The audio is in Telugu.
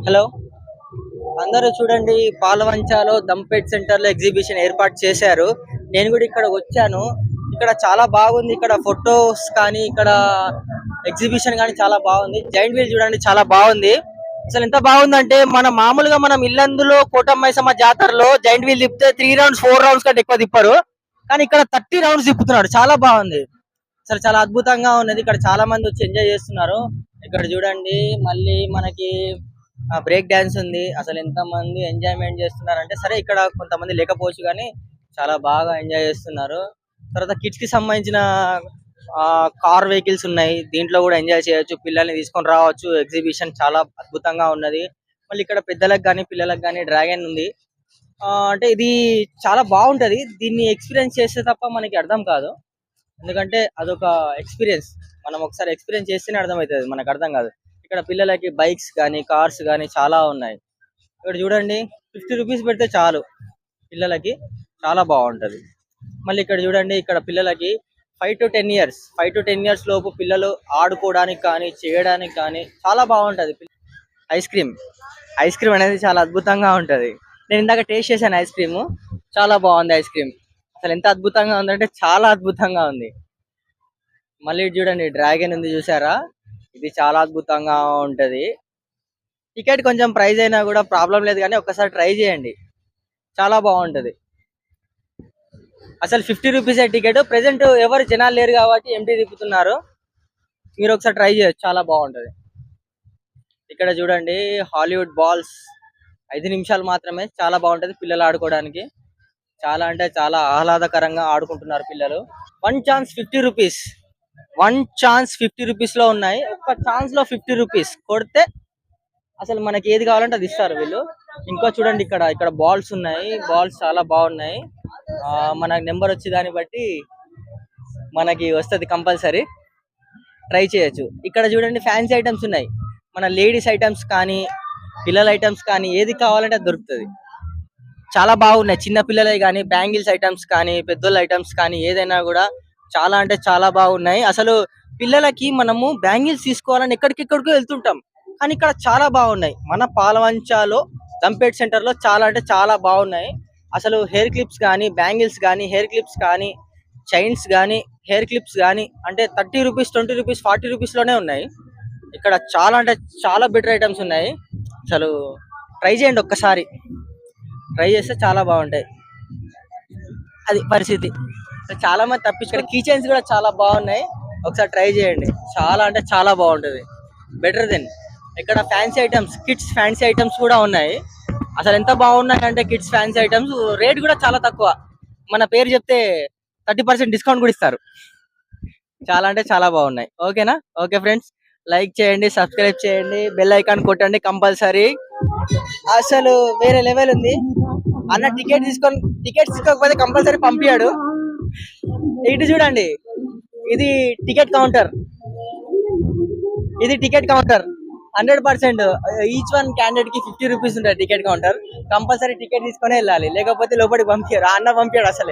హలో, అందరూ చూడండి, పాలవంచాలో దంపేట్ సెంటర్ లో ఎగ్జిబిషన్ ఏర్పాటు చేశారు. నేను కూడా ఇక్కడ వచ్చాను. ఇక్కడ చాలా బాగుంది. ఇక్కడ ఫొటోస్ కానీ, ఇక్కడ ఎగ్జిబిషన్ కానీ చాలా బాగుంది. జైంట్ వీల్ చూడండి, చాలా బాగుంది. అసలు ఎంత బాగుందంటే, మనం ఇల్లందులో కోటమ్మైసమ్మ జాతరలో జైంట్ వీల్ తిప్పితే 3 రౌండ్స్ 4 రౌండ్స్ కంటే ఎక్కువ తిప్పరు. కానీ ఇక్కడ 30 రౌండ్స్ తిప్పుతున్నాడు. చాలా బాగుంది. అసలు చాలా అద్భుతంగా ఉన్నది. ఇక్కడ చాలా మంది వచ్చి ఎంజాయ్ చేస్తున్నారు. ఇక్కడ చూడండి, మళ్ళీ మనకి బ్రేక్ డాన్స్ ఉంది. అసలు ఎంత మంది ఎంజాయ్మెంట్ చేస్తున్నారంటే, సరే ఇక్కడ కొంతమంది లేకపోవచ్చు కానీ చాలా బాగా ఎంజాయ్ చేస్తున్నారు. తర్వాత కిడ్స్ కి సంబంధించిన కార్ వెహికల్స్ ఉన్నాయి. దీంట్లో కూడా ఎంజాయ్ చేయొచ్చు. పిల్లల్ని తీసుకొని రావచ్చు. ఎగ్జిబిషన్ చాలా అద్భుతంగా ఉన్నది. మళ్ళీ ఇక్కడ పెద్దలకు కానీ పిల్లలకు కానీ డ్రాగన్ ఉంది. అంటే ఇది చాలా బాగుంటది. దీన్ని ఎక్స్పీరియన్స్ చేస్తే తప్ప మనకి అర్థం కాదు. ఎందుకంటే అదొక ఎక్స్పీరియన్స్. మనం ఒకసారి ఎక్స్పీరియన్స్ చేస్తేనే అర్థమవుతుంది, మనకు అర్థం కాదు. ఇక్కడ పిల్లలకి బైక్స్ కానీ కార్స్ కానీ చాలా ఉన్నాయి. ఇక్కడ చూడండి, 50 రూపీస్ పెడితే చాలు, పిల్లలకి చాలా బాగుంటది. మళ్ళీ ఇక్కడ చూడండి, ఇక్కడ పిల్లలకి 5 to 10 years 5 to 10 years లోపు పిల్లలు ఆడుకోవడానికి కానీ చేయడానికి కానీ చాలా బాగుంటది. ఐస్ క్రీమ్ ఐస్ క్రీమ్ అనేది చాలా అద్భుతంగా ఉంటది. నేను ఇందాక టేస్ట్ చేశాను ఐస్ క్రీమ్. చాలా బాగుంది ఐస్ క్రీమ్. అసలు ఎంత అద్భుతంగా ఉందంటే చాలా అద్భుతంగా ఉంది. మళ్ళీ ఇటు చూడండి, డ్రాగన్ ఉంది చూసారా, ఇది చాలా అద్భుతంగా ఉంటది. టికెట్ కొంచెం ప్రైస్ అయినా కూడా ప్రాబ్లం లేదు, కానీ ఒక్కసారి ట్రై చేయండి, చాలా బాగుంటది. అసలు 50 రూపీస్ టికెట్. ప్రెసెంట్ ఎవరు జనాలు లేరు కాబట్టి ఎంటీ తిప్పుతున్నారు. మీరు ఒకసారి ట్రై చేయొచ్చు, చాలా బాగుంటది. ఇక్కడ చూడండి, హాలీవుడ్ బాల్స్ 5 నిమిషాలు మాత్రమే, చాలా బాగుంటది పిల్లలు ఆడుకోవడానికి. చాలా అంటే చాలా ఆహ్లాదకరంగా ఆడుకుంటున్నారు పిల్లలు. 1 ఛాన్స్ 50 రూపీస్. 1 ఛాన్స్ 50 రూపీస్ లో ఉన్నాయి. ఒక్క ఛాన్స్ లో 50 రూపీస్ కొడితే అసలు మనకి ఏది కావాలంటే అది ఇస్తారు వీళ్ళు. ఇంకా చూడండి, ఇక్కడ ఇక్కడ బాల్స్ ఉన్నాయి. బాల్స్ చాలా బాగున్నాయి. మన నెంబర్ వచ్చి దాన్ని బట్టి మనకి వస్తుంది, కంపల్సరీ ట్రై చేయొచ్చు. ఇక్కడ చూడండి, ఫ్యాన్సీ ఐటమ్స్ ఉన్నాయి. మన లేడీస్ ఐటమ్స్ కానీ పిల్లల ఐటమ్స్ కానీ ఏది కావాలంటే అది దొరుకుతుంది. చాలా బాగున్నాయి. చిన్న పిల్లలవి కానీ, బ్యాంగిల్స్ ఐటమ్స్ కానీ, పెద్దోళ్ళ ఐటమ్స్ కానీ ఏదైనా కూడా చాలా అంటే చాలా బాగున్నాయి. అసలు పిల్లలకి మనము బ్యాంగిల్స్ తీసుకోవాలని ఎక్కడికెక్కడికో వెళ్తుంటాం, కానీ ఇక్కడ చాలా బాగున్నాయి. మన పాలవంచాలో దంపేట్ సెంటర్ లో చాలా అంటే చాలా బాగున్నాయి. అసలు హెయిర్ క్లిప్స్ కానీ, బ్యాంగిల్స్ కానీ, హెయిర్ క్లిప్స్ కానీ, చైన్స్ కానీ, హెయిర్ క్లిప్స్ కానీ అంటే 30 రూపీస్ 20 రూపీస్ 40 రూపీస్ లోనే ఉన్నాయి. ఇక్కడ చాలా అంటే చాలా బెటర్ ఐటమ్స్ ఉన్నాయి. అసలు ట్రై చేయండి, ఒక్కసారి ట్రై చేస్తే చాలా బాగుంటాయి. అది పరిస్థితి. చాలా మంది తప్పించుకొని కీ చైన్స్ కూడా చాలా బాగున్నాయి. ఒకసారి ట్రై చేయండి, చాలా అంటే చాలా బాగుంటది. బెటర్ దెన్ ఇక్కడ fancy items, kids fancy items కూడా ఉన్నాయి. అసలు ఎంత బాగున్నాయి అంటే కిడ్స్ ఫ్యాన్సీ ఐటమ్స్ రేట్ కూడా చాలా తక్కువ. మన పేరు చెప్తే 30% డిస్కౌంట్ కూడా ఇస్తారు. చాలా అంటే చాలా బాగున్నాయి. ఓకేనా? ఓకే ఫ్రెండ్స్, లైక్ చేయండి, సబ్స్క్రైబ్ చేయండి, బెల్ ఐకాన్ కొట్టండి కంపల్సరీ. అసలు వేరే లెవెల్ ఉంది. అన్న టికెట్ తీసుకోకపోతే కంపల్సరీ పంపించాడు. ఇటు చూడండి, ఇది టికెట్ కౌంటర్. ఇది ticket counter 100%. Each one candidate కి 50 రూపీస్ ఉంటుంది టికెట్ కౌంటర్. కంపల్సరీ టికెట్ తీసుకొని వెళ్ళాలి, లేకపోతే లోపలికి పంపించారు. అన్న పంపించాడు అసలే.